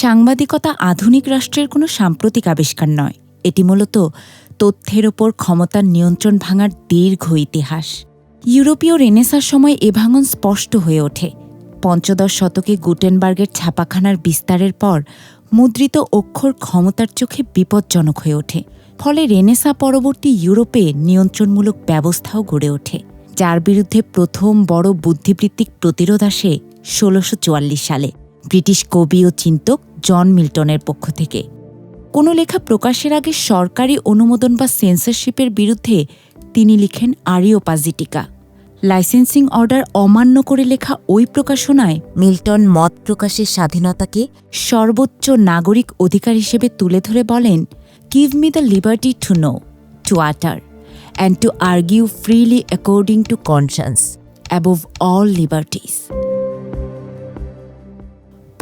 সাংবাদিকতা আধুনিক রাষ্ট্রের কোনো সাম্প্রতিক আবিষ্কার নয়, এটি মূলত তথ্যের ওপর ক্ষমতার নিয়ন্ত্রণ ভাঙার দীর্ঘ ইতিহাস। ইউরোপীয় রেনেসাঁর সময় এ ভাঙন স্পষ্ট হয়ে ওঠে। পঞ্চদশ শতকে গুটেনবার্গের ছাপাখানার বিস্তারের পর মুদ্রিত অক্ষর ক্ষমতার চোখে বিপজ্জনক হয়ে ওঠে। ফলে রেনেসাঁ পরবর্তী ইউরোপে নিয়ন্ত্রণমূলক ব্যবস্থাও গড়ে ওঠে, যার বিরুদ্ধে প্রথম বড় বুদ্ধিবৃত্তিক প্রতিরোধ আসে ১৬৪৪ সালে ব্রিটিশ কবি ও চিন্তক জন মিল্টনের পক্ষ থেকে। কোনো লেখা প্রকাশের আগে সরকারি অনুমোদন বা সেন্সরশিপের বিরুদ্ধে তিনি লিখেন আরিওপাজিটিকা। লাইসেন্সিং অর্ডার অমান্য করে লেখা ওই প্রকাশনায় মিল্টন মত প্রকাশের স্বাধীনতাকে সর্বোচ্চ নাগরিক অধিকার হিসেবে তুলে ধরে বলেন, give me the liberty to know, to utter, and to argue freely according to conscience, above all liberties.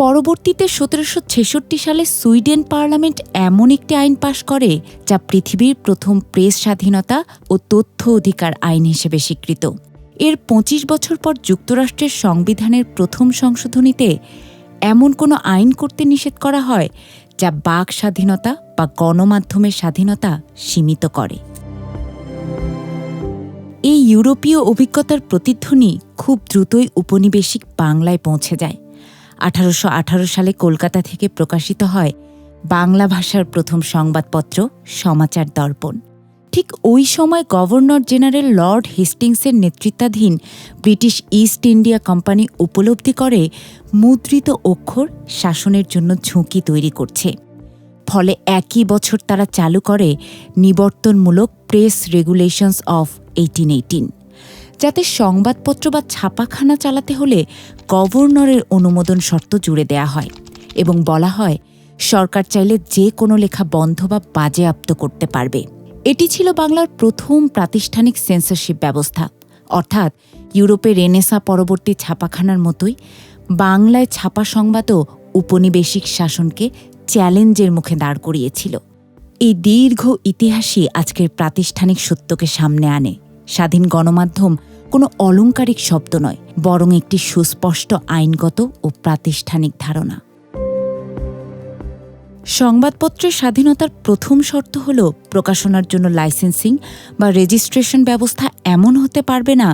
পরবর্তীতে ১৭৬৬ সালে সুইডেন পার্লামেন্ট এমন একটি আইন পাশ করে যা পৃথিবীর প্রথম প্রেস স্বাধীনতা ও তথ্য অধিকার আইন হিসেবে স্বীকৃত। এর ২৫ বছর পর যুক্তরাষ্ট্রের সংবিধানের প্রথম সংশোধনীতে এমন কোনো আইন করতে নিষেধ করা হয় যা বাক স্বাধীনতা বা গণমাধ্যমের স্বাধীনতা সীমিত করে। এই ইউরোপীয় অভিজ্ঞতার প্রতিধ্বনি খুব দ্রুতই উপনিবেশিক বাংলায় পৌঁছে যায়। ১৮১৮ সালে কলকাতা থেকে প্রকাশিত হয় বাংলা ভাষার প্রথম সংবাদপত্র সমাচার দর্পণ। ঠিক ওই সময় গভর্নর জেনারেল লর্ড হেস্টিংসের নেতৃত্বাধীন ব্রিটিশ ইস্ট ইন্ডিয়া কোম্পানি উপলব্ধি করে মুদ্রিত অক্ষর শাসনের জন্য ঝুঁকি তৈরি করছে। ফলে একই বছর তারা চালু করে নিবর্তনমূলক প্রেস রেগুলেশনস অফ 1818, যাতে সংবাদপত্র বা ছাপাখানা চালাতে হলে গভর্নরের অনুমোদন শর্ত জুড়ে দেয়া হয় এবং বলা হয় সরকার চাইলে যে কোনো লেখা বন্ধ বা বাজেয়াপ্ত করতে পারবে। এটি ছিল বাংলার প্রথম প্রাতিষ্ঠানিক সেন্সরশিপ ব্যবস্থা, অর্থাৎ ইউরোপে রেনেসাঁ পরবর্তী ছাপাখানার মতোই বাংলায় ছাপা সংবাদও উপনিবেশিক শাসনকে চ্যালেঞ্জের মুখে দাঁড় করিয়েছিল। এই দীর্ঘ ইতিহাসই আজকের প্রাতিষ্ঠানিক সত্যকে সামনে আনে। স্বাধীন গণমাধ্যম কোনো অলংকারিক শব্দ নয়, বরং একটি সুস্পষ্ট আইনগত ও প্রাতিষ্ঠানিক ধারণা। সংবাদপত্রের স্বাধীনতার প্রথম শর্ত হল প্রকাশনার জন্য লাইসেন্সিং বা রেজিস্ট্রেশন ব্যবস্থা এমন হতে পারবে না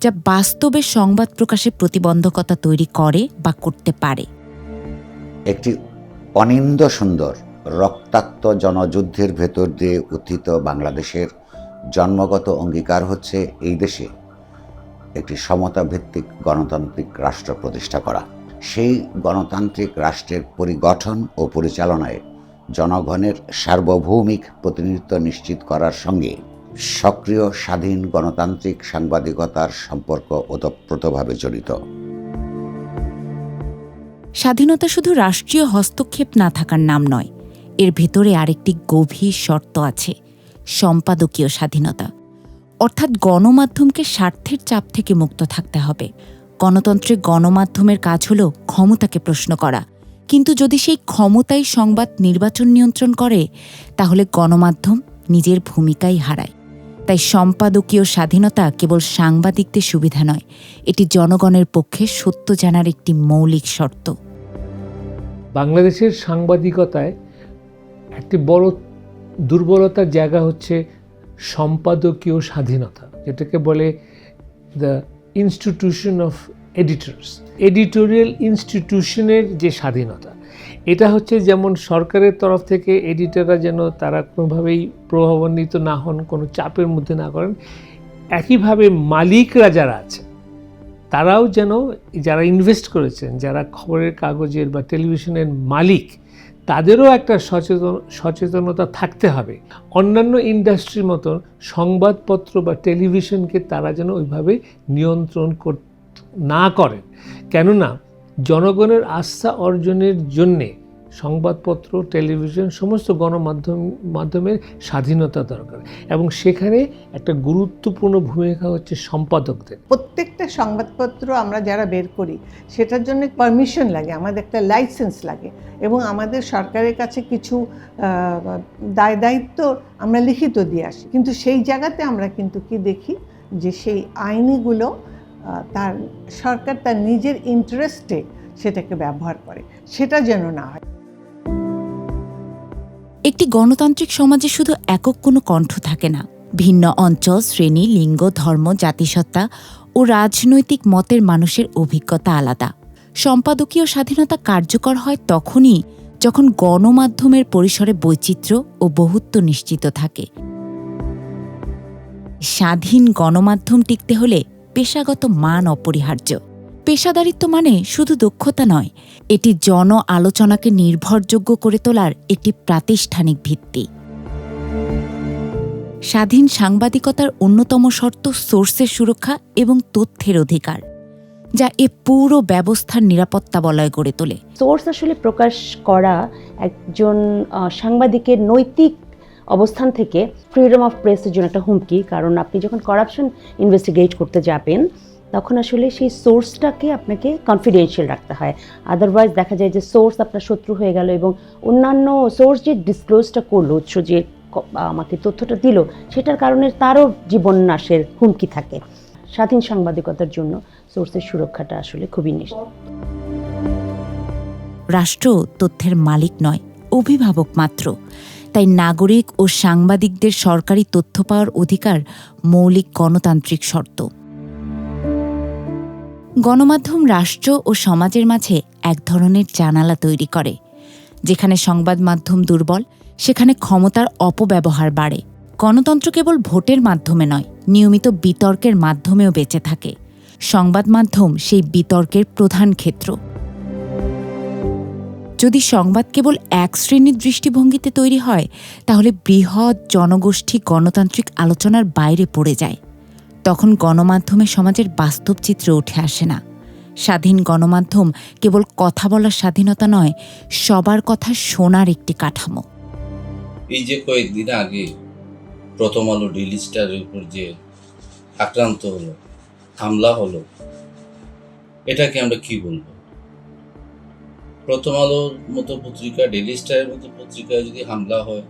যা বাস্তবে সংবাদ প্রকাশে প্রতিবন্ধকতা তৈরি করে বা করতে পারে। একটি অনিন্দ সুন্দর রক্তাক্ত জনযুদ্ধের ভেতর দিয়ে উত্থিত বাংলাদেশের জন্মগত অঙ্গীকার হচ্ছে এই দেশে একটি সমতাভিত্তিক গণতান্ত্রিক রাষ্ট্র প্রতিষ্ঠা করা। সেই গণতান্ত্রিক রাষ্ট্রের পরিগঠন ও পরিচালনায় জনগণের সার্বভৌমিক প্রতিনিধিত্ব নিশ্চিত করার সঙ্গে সক্রিয় স্বাধীন গণতান্ত্রিক সাংবাদিকতার সম্পর্ক ওতপ্রোতভাবে জড়িত। স্বাধীনতা শুধু রাষ্ট্রীয় হস্তক্ষেপ না থাকার নাম নয়, এর ভেতরে আরেকটি গভীর শর্ত আছে, সম্পাদকীয় স্বাধীনতা। অর্থাৎ গণমাধ্যমকে স্বার্থের চাপ থেকে মুক্ত থাকতে হবে। গণতন্ত্রে গণমাধ্যমের কাজ হল ক্ষমতাকে প্রশ্ন করা, কিন্তু যদি সেই ক্ষমতাই সংবাদ নির্বাচন নিয়ন্ত্রণ করে তাহলে গণমাধ্যম নিজের ভূমিকাই হারায়। তাই সম্পাদকীয় স্বাধীনতা কেবল সাংবাদিকদের সুবিধা নয়, এটি জনগণের পক্ষে সত্য জানার একটি মৌলিক শর্ত। বাংলাদেশের সাংবাদিকতায় একটি বড় দুর্বলতার জায়গা হচ্ছে সম্পাদকীয় স্বাধীনতা, যেটাকে বলে the institution of editors. Editorial ইনস্টিটিউশনের যে স্বাধীনতা, এটা হচ্ছে যেমন সরকারের তরফ থেকে এডিটররা যেন তারা কোনোভাবেই প্রভাবান্বিত না হন, কোনো চাপের মধ্যে না করেন, একইভাবে মালিকরা যারা আছে তারাও যেন, যারা ইনভেস্ট করেছেন, যারা খবরের কাগজের বা টেলিভিশনের মালিক, তাদেরও একটা সচেতনতা থাকতে হবে। অন্যান্য ইন্ডাস্ট্রির মতন সংবাদপত্র বা টেলিভিশনকে তারা যেন ওইভাবে নিয়ন্ত্রণ না করেন, কেননা জনগণের আস্থা অর্জনের জন্যে সংবাদপত্র, টেলিভিশন, সমস্ত গণমাধ্যমের স্বাধীনতা দরকার, এবং সেখানে একটা গুরুত্বপূর্ণ ভূমিকা হচ্ছে সম্পাদকদের। প্রত্যেকটা সংবাদপত্র আমরা যারা বের করি সেটার জন্য পারমিশন লাগে, আমাদের একটা লাইসেন্স লাগে, এবং আমাদের সরকারের কাছে কিছু দায়িত্ব আমরা লিখিত দিয়ে আসি। কিন্তু সেই জায়গাতে আমরা কিন্তু কি দেখি যে সেই আইনগুলো তার সরকার তার নিজের ইন্টারেস্টে সেটাকে ব্যবহার করে, সেটা যেন না হয়। একটি গণতান্ত্রিক সমাজে শুধু একক কোনো কণ্ঠ থাকে না। ভিন্ন অঞ্চল, শ্রেণী, লিঙ্গ, ধর্ম, জাতিসত্তা ও রাজনৈতিক মতের মানুষের অভিজ্ঞতা আলাদা। সম্পাদকীয় স্বাধীনতা কার্যকর হয় তখনই যখন গণমাধ্যমের পরিসরে বৈচিত্র্য ও বহুত্ব নিশ্চিত থাকে। স্বাধীন গণমাধ্যম টিকতে হলে পেশাগত মান অপরিহার্য। পেশাদারিত্ব মানে শুধু দক্ষতা নয়, এটি জন আলোচনাকে নির্ভরযোগ্য করে তোলার একটি প্রাতিষ্ঠানিক ভিত্তি। স্বাধীন সাংবাদিকতার অন্যতম শর্ত সোর্সের সুরক্ষা এবং তথ্যের অধিকার, যা এ পুরো ব্যবস্থার নিরাপত্তা বলয় গড়ে তোলে। সোর্স আসলে প্রকাশ করা একজন সাংবাদিকের নৈতিক অবস্থান থেকে ফ্রিডম অফ প্রেসের জন্য একটা হুমকি, কারণ আপনি যখন কারাপশন ইনভেস্টিগেট করতে যাবেন তখন আসলে সেই সোর্সটাকে আপনাকে কনফিডেন্সিয়াল রাখতে হয়। আদারওয়াইজ দেখা যায় যে সোর্স আপনার শত্রু হয়ে গেল এবং অন্যান্য সোর্স যে ডিসক্লোজটা করলো, উৎস যে আমাকে তথ্যটা দিল, সেটার কারণে তারও জীবন নাশের হুমকি থাকে। স্বাধীন সাংবাদিকতার জন্য সোর্সের সুরক্ষাটা আসলে খুবই নিশ্চিত। রাষ্ট্র তথ্যের মালিক নয়, অভিভাবক মাত্র। তাই নাগরিক ও সাংবাদিকদের সরকারি তথ্য পাওয়ার অধিকার মৌলিক গণতান্ত্রিক শর্ত। গণমাধ্যম রাষ্ট্র ও সমাজের মাঝে এক ধরনের জানালা তৈরি করে। যেখানে সংবাদ মাধ্যম দুর্বল, সেখানে ক্ষমতার অপব্যবহার বাড়ে। গণতন্ত্র কেবল ভোটের মাধ্যমে নয়, নিয়মিত বিতর্কের মাধ্যমেও বেঁচে থাকে। সংবাদ মাধ্যম সেই বিতর্কের প্রধান ক্ষেত্র। যদি সংবাদ কেবল এক শ্রেণীর দৃষ্টিভঙ্গিতে তৈরি হয়, তাহলে বৃহৎ জনগোষ্ঠী গণতান্ত্রিক আলোচনার বাইরে পড়ে যায়। তখন গণমাধ্যমে সমাজের বাস্তব চিত্র উঠে আসে না। স্বাধীন গণমাধ্যম কেবল কথা বলার স্বাধীনতা নয়, সবার কথা শোনার একটি কাঠামো। এই যে কয়েকদিন আগে প্রথম আলো ডেইলি স্টারের উপর যে আক্রান্ত হলো, হামলা হলো, এটাকে আমরা কি বলবো? প্রথম আলোর মতো পত্রিকা, ডেইলি স্টারের মতো পত্রিকায় যদি হামলা হয়,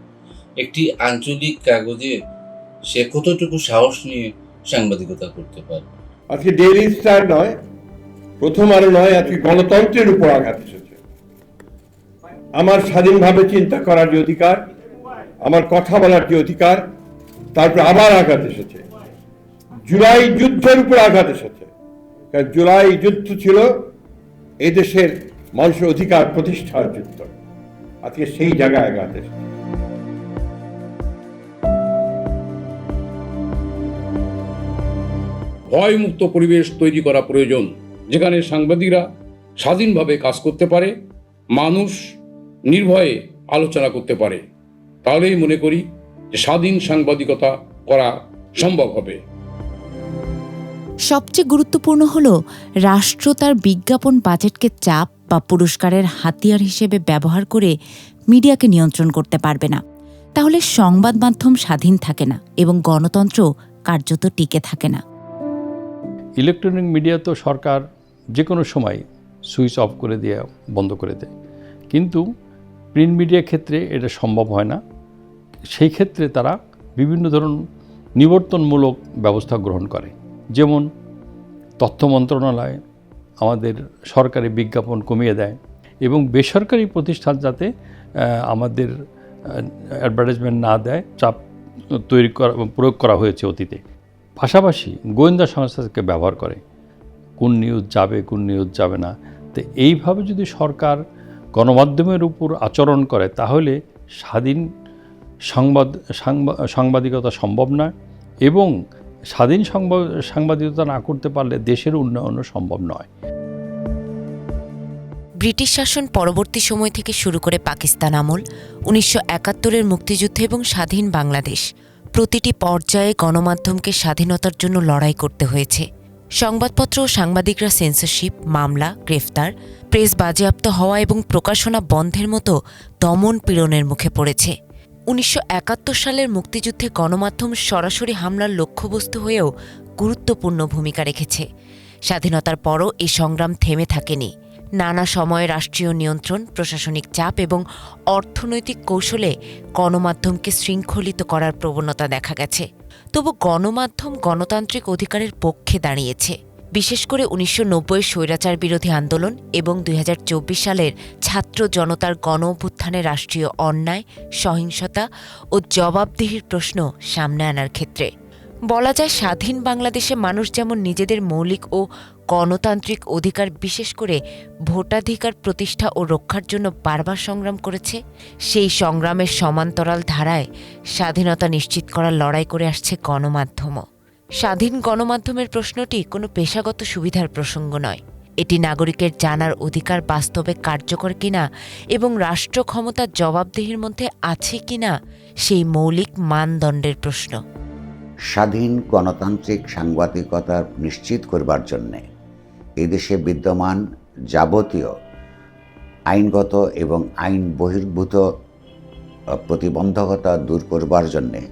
একটি আঞ্চলিক কাগজে সে কতটুকু সাহস নিয়ে সাংবাদিকতা করতে পারে? আজকে ডেইলি স্টার নয়, প্রথম আলো নয়, আজকে গণতন্ত্রের উপর আঘাত এসেছে। আমার স্বাধীনভাবে চিন্তা করার যে অধিকার, আমার কথা বলার যে অধিকার, তারপর আবার আঘাত এসেছে। জুলাই যুদ্ধের উপর আঘাত এসেছে। কারণ জুলাই যুদ্ধ ছিল এদেশের মানুষের অধিকার প্রতিষ্ঠার যুদ্ধ। আজকে সেই জায়গায় আঘাত এসেছে। ভয়মুক্ত পরিবেশ তৈরি করা প্রয়োজন, যেখানে সাংবাদিকরা স্বাধীনভাবে কাজ করতে পারে, মানুষ নির্ভয়ে আলোচনা করতে পারে। তাহলেই মনে করি যে স্বাধীন সাংবাদিকতা করা সম্ভব হবে। সবচেয়ে গুরুত্বপূর্ণ হল, রাষ্ট্র তার বিজ্ঞাপন বাজেটকে চাপ বা পুরস্কারের হাতিয়ার হিসেবে ব্যবহার করে মিডিয়াকে নিয়ন্ত্রণ করতে পারবে না। তাহলে সংবাদ মাধ্যম স্বাধীন থাকে না এবং গণতন্ত্র কার্যত টিকে থাকে না। ইলেকট্রনিক মিডিয়া তো সরকার যে কোনো সময় সুইচ অফ করে দিয়ে বন্ধ করে দেয়, কিন্তু প্রিন্ট মিডিয়ার ক্ষেত্রে এটা সম্ভব হয় না। সেই ক্ষেত্রে তারা বিভিন্ন ধরনের নিবর্তনমূলক ব্যবস্থা গ্রহণ করে। যেমন তথ্য মন্ত্রণালয় আমাদের সরকারি বিজ্ঞাপন কমিয়ে দেয় এবং বেসরকারি প্রতিষ্ঠান যাতে আমাদের অ্যাডভার্টাইজমেন্ট না দেয়, চাপ প্রয়োগ করা হয়েছে অতীতে। পাশাপাশি গোয়েন্দা সংস্থাকে ব্যবহার করে, কোন নিউজ যাবে কোন নিউজ যাবে না। তো এইভাবে যদি সরকার গণমাধ্যমের উপর আচরণ করে, তাহলে স্বাধীন সাংবাদিকতা সম্ভব নয় এবং স্বাধীন সাংবাদিকতা না করতে পারলে দেশের উন্নয়নও সম্ভব নয়। ব্রিটিশ শাসন পরবর্তী সময় থেকে শুরু করে পাকিস্তান আমল, 1971-এর মুক্তিযুদ্ধ এবং স্বাধীন বাংলাদেশ, প্রতিটি পর্যায়ে গণমাধ্যমকে স্বাধীনতার জন্য লড়াই করতে হয়েছে। সংবাদপত্র ও সাংবাদিকরা সেন্সরশিপ, মামলা, গ্রেফতার, প্রেস বাজেয়াপ্ত হওয়া এবং প্রকাশনা বন্ধের মতো দমন পীড়নের মুখে পড়েছে। 1971 সালের মুক্তিযুদ্ধে গণমাধ্যম সরাসরি হামলার লক্ষ্যবস্তু হয়েও গুরুত্বপূর্ণ ভূমিকা রেখেছে। স্বাধীনতার পরও এই সংগ্রাম থেমে থাকেনি। নানা সময়ে রাষ্ট্রীয় নিয়ন্ত্রণ, প্রশাসনিক চাপ এবং অর্থনৈতিক কৌশলে গণমাধ্যমকে শৃঙ্খলিত করার প্রবণতা দেখা গেছে। তবু গণমাধ্যম গণতান্ত্রিক অধিকারের পক্ষে দাঁড়িয়েছে। বিশেষ করে 1990 স্বৈরাচার বিরোধী আন্দোলন এবং 2024 সালের ছাত্র জনতার গণ অভ্যুত্থানে রাষ্ট্রীয় অন্যায়, সহিংসতা ও জবাবদিহির প্রশ্ন সামনে আনার ক্ষেত্রে। বলা যায়, স্বাধীন বাংলাদেশে মানুষ যেমন নিজেদের মৌলিক ও গণতান্ত্রিক অধিকার, বিশেষ করে ভোটাধিকার প্রতিষ্ঠা ও রক্ষার জন্য বারবার সংগ্রাম করেছে, সেই সংগ্রামের সমান্তরাল ধারায় স্বাধীনতা নিশ্চিত করার লড়াই করে আসছে গণমাধ্যমও। স্বাধীন গণমাধ্যমের প্রশ্নটি কোনো পেশাগত সুবিধার প্রসঙ্গ নয়, এটি নাগরিকের জানার অধিকার বাস্তবে কার্যকর কিনা এবং রাষ্ট্র ক্ষমতার জবাবদিহির মধ্যে আছে কিনা সেই মৌলিক মানদণ্ডের প্রশ্ন। স্বাধীন গণতান্ত্রিক সাংবাদিকতা নিশ্চিত করবার জন্যে এদেশে বিদ্যমান যাবতীয় আইনগত এবং আইন বহির্ভূত প্রতিবন্ধকতা দূর করবার জন্যে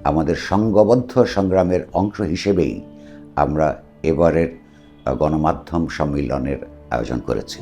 আমাদের সংঘবদ্ধ সংগ্রামের অংশ হিসেবেই আমরা এবারের গণমাধ্যম সম্মেলনের আয়োজন করেছি।